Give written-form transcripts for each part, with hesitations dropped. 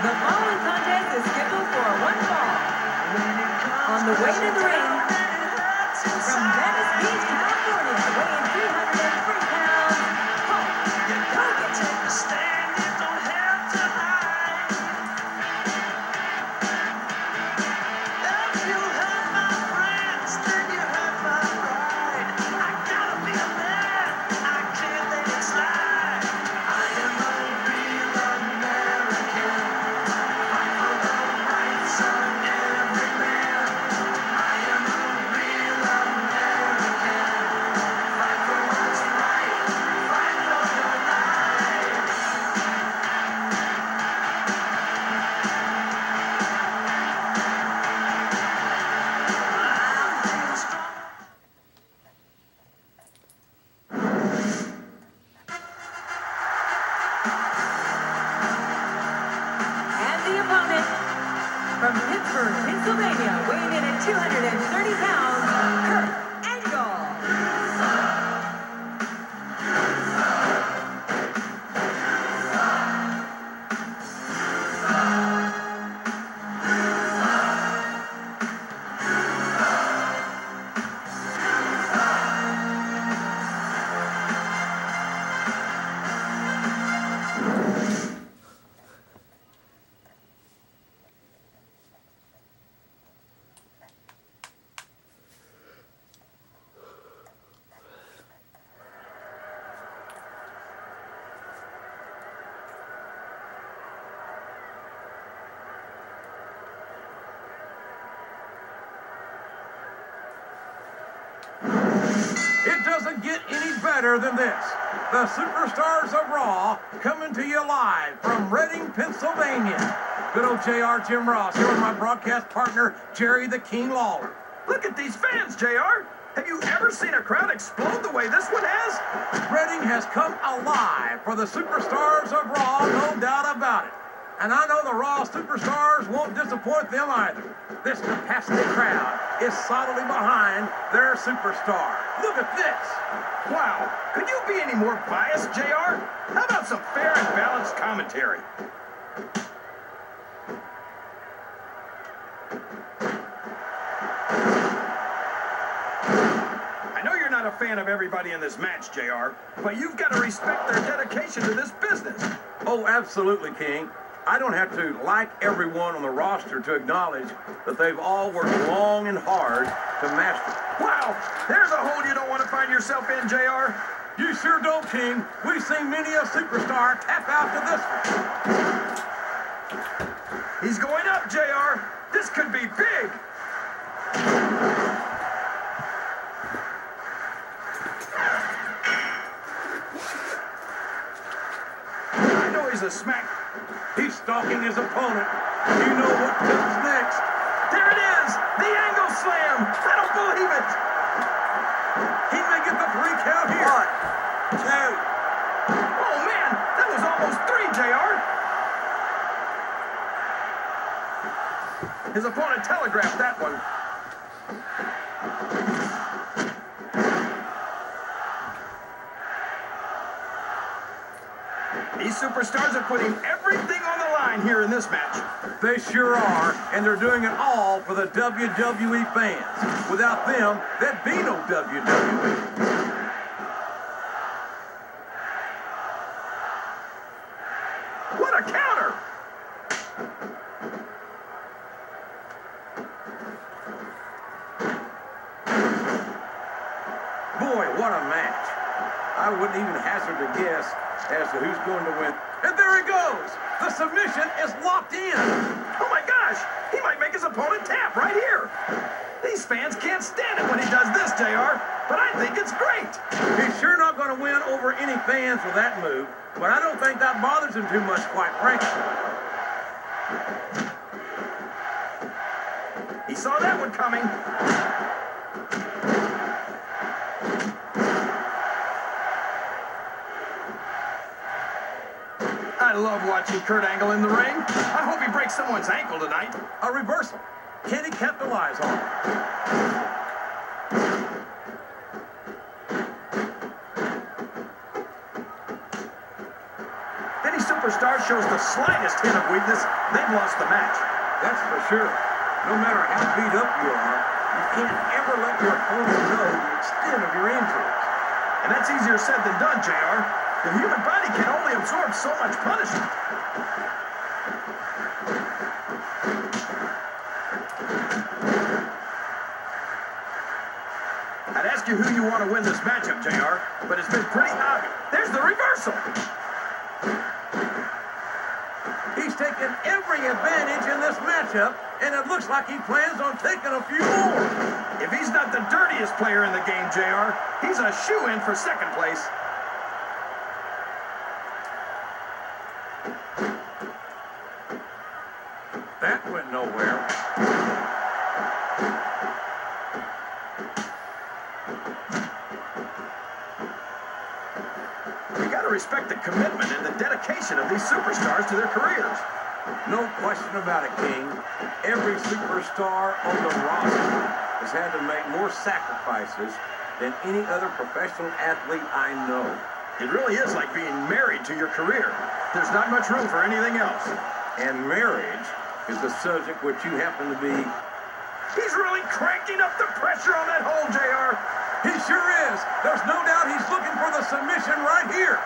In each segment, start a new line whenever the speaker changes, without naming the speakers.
The following contest is scheduled for one fall. On the way to the ring, from Venice Beach, California, weighing 303 pounds, Hogan.
Take a stand, you don't have to hide. If you hurt my friends, then you hurt my pride. I gotta be a man, I can't let it slide. I am a real American. Fight for the rights of every man. I am a real American. Fight for what's right, fight for your life. I feel strong.
And the opponent, from Pittsburgh, Pennsylvania, weighing in at 230 pounds, Kurt Angle.
It doesn't get any better than this. The Superstars of Raw coming to you live from Reading, Pennsylvania. Good old JR Jim Ross here with my broadcast partner, Jerry the King Lawler.
Look at these fans, JR. Have you ever seen a crowd explode the way this one has?
Reading has come alive for the Superstars of Raw, no doubt about it. And I know the Raw Superstars won't disappoint them either. This capacity crowd is solidly behind their superstar. Look at this.
Wow. Could you be any more biased, JR? How about some fair and balanced commentary? I know you're not a fan of everybody in this match, JR, but you've got to respect their dedication to this business.
Oh, absolutely, King. I don't have to like everyone on the roster to acknowledge that they've all worked long and hard to master it.
Wow. There's a hole you don't want to find yourself in, JR.
You sure don't, King. We've seen many a superstar tap out to this one.
He's going up, JR. This could be big. I know he's a smack.
He's stalking his opponent. You know what comes next.
There it is. The angle slam. I don't believe it.
He may get the 3 count here. 1, 2.
Oh, man. That was almost 3, JR. His opponent telegraphed that one. These superstars are putting everything on the line here in this match.
They sure are, and they're doing it all for the WWE fans. Without them, there'd be no WWE.
What a counter!
Boy, what a match. I wouldn't even hazard a guess as to who's going to win. And there he goes. The submission is locked in.
Oh my gosh! He might make his opponent tap right here. These fans can't stand it when he does this, JR, but I think it's great.
He's sure not going to win over any fans with that move, but I don't think that bothers him too much, quite frankly.
He saw that one coming. I love watching Kurt Angle in the ring. I hope he breaks someone's ankle tonight.
A reversal. Can he capitalize on it?
Any superstar shows the slightest hint of weakness, they've lost the match.
That's for sure. No matter how beat up you are, you can't ever let your opponent know the extent of your injuries.
And that's easier said than done, JR. The human body can only absorb so much punishment. I'd ask you who you want to win this matchup, JR, but it's been pretty obvious. There's the reversal.
He's taken every advantage in this matchup, and it looks like he plans on taking a few more.
If he's not the dirtiest player in the game, JR, he's a shoo-in for second place.
That went nowhere.
You got to respect the commitment and the dedication of these superstars to their careers.
No question about it, King. Every superstar on the roster has had to make more sacrifices than any other professional athlete I know.
It really is like being married to your career. There's not much room for anything else.
And marriage is the subject which you happen to be.
He's really cranking up the pressure on that hole, JR.
He sure is. There's no doubt he's looking for the submission right here.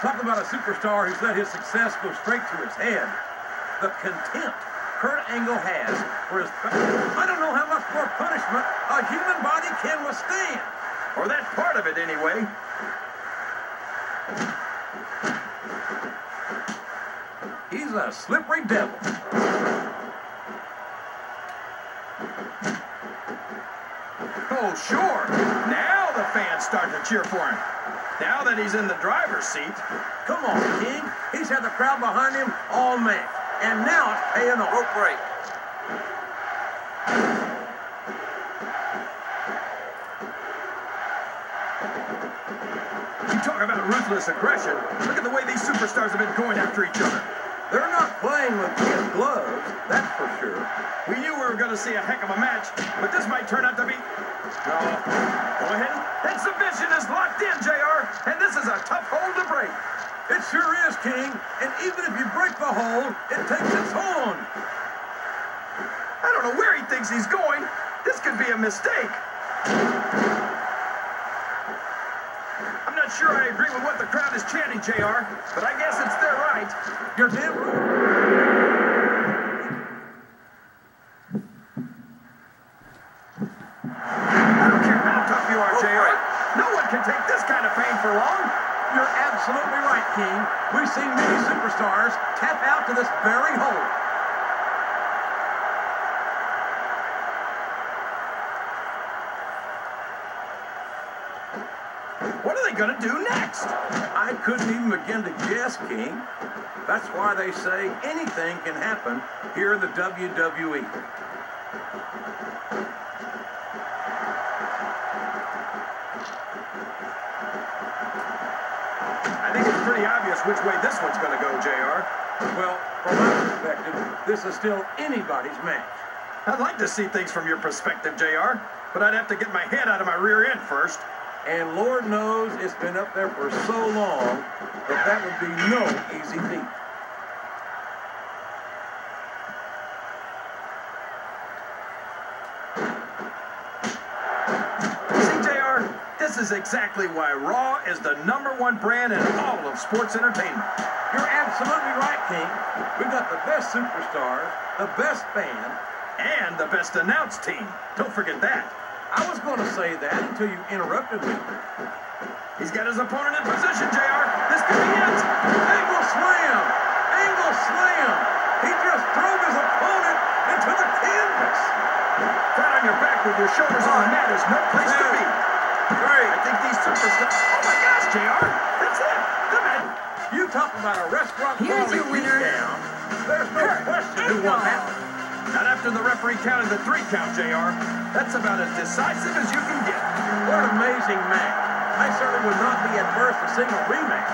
Talk about a superstar who's let his success go straight to his head. The contempt Kurt Angle has for his... I don't know how much more punishment a human body can withstand.
Or that part of it, anyway.
He's a slippery devil.
Oh, sure. Now the fans start to cheer for him. Now that he's in the driver's seat.
Come on, King. He's had the crowd behind him all match. And now it's paying off.
Rope break.
You talk about ruthless aggression. Look at the way these superstars have been going after each other.
They're not playing with kid gloves, that's for sure.
We knew we were going to see a heck of a match, but this might turn out to be... No. Go ahead. That submission is locked in, JR, and this is a tough hold to break.
It sure is, King. And even if you break the hold, it takes its toll on you.
I don't know where he thinks he's going. This could be a mistake. I'm not sure I agree with what the crowd is chanting, JR, but I guess it's their right.
You're damn right.
I don't care how tough you are, JR. No one can take this kind of pain for long.
You're absolutely right, King. We've seen many superstars tap out to this very hold.
What are they going to do next?
I couldn't even begin to guess, King. That's why they say anything can happen here in the WWE.
I think it's pretty obvious which way this one's going to go, JR.
Well, from my perspective, this is still anybody's match.
I'd like to see things from your perspective, JR, but I'd have to get my head out of my rear end first.
And Lord knows it's been up there for so long that would be no easy feat.
See, JR, this is exactly why Raw is the #1 brand in all of sports entertainment.
You're absolutely right, King. We've got the best superstars, the best band.
And the best announced team. Don't forget that.
I was going to say that until you interrupted me.
He's got his opponent in position, JR. This could be it.
Angle slam! Angle slam! He just drove his opponent into the canvas.
Flat on your back with your shoulders on the mat is no place to be.
Great.
I think these superstars... Oh, my gosh, JR. That's it. The match.
You talk about a restaurant
Here's your winner.
down. There's no question who won that one.
Not after the referee counted the 3 count, JR. That's about as decisive as you can get.
What an amazing match. I certainly would not be adverse to seeing a rematch.